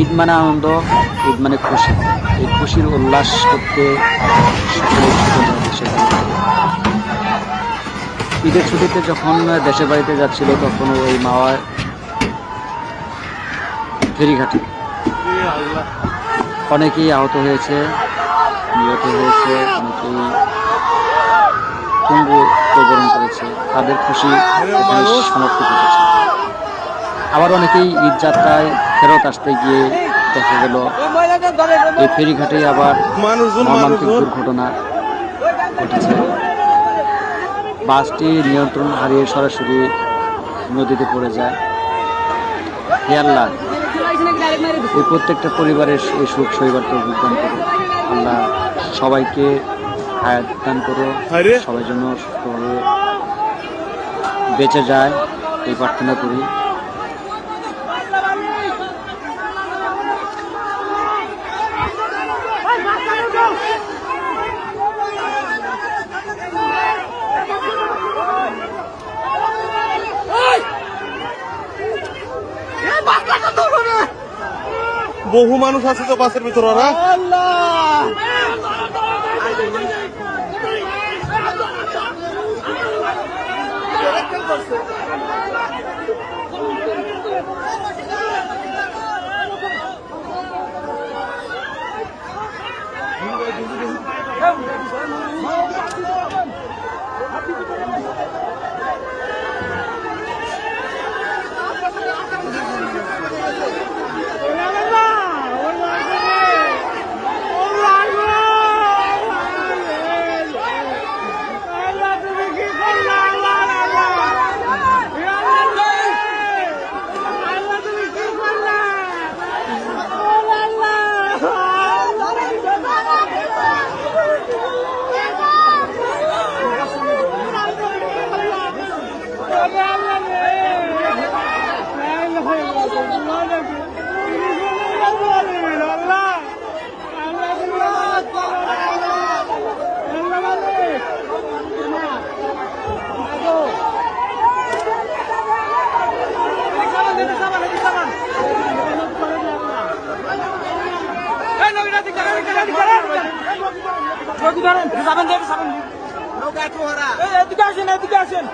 ঈদ মানে আনন্দ, ঈদ মানে খুশি। এই খুশির উল্লাস করতে সকলেই ছুটে যায় দেশের বাড়িতে। ঈদের ছুটিতে যখন দেশের বাড়িতে যাচ্ছিল তখন ওই মাওয়া ফেরিঘাটে অনেকেই আহত হয়েছে, নিহত হয়েছে, অনেকেই পঙ্গু প্রবরণ করেছে, তাদের খুশি এখানে সমাপ্তি ঘটেছে। আবার অনেকেই ঈদ যাত্রায় ফেরত আসতে গিয়ে দেখা গেল এই ফেরিঘাটে আবার মর্মান্তিক দুর্ঘটনা ঘটেছে। বাসটি নিয়ন্ত্রণ হারিয়ে সরাসরি নদীতে পড়ে যায়। হে আল্লাহ, এই প্রত্যেকটা পরিবারের এই সুখ সইবার তৌফিক দান করো। আল্লাহ সবাইকে হায়াত দান করো, সবাই যেন সুস্থভাবে বেঁচে যায় এই প্রার্থনা করি। বহু মানুষ আছে তো বাসের ভিতর। ওরা এদিকে আসেন, এদিকে আসেন।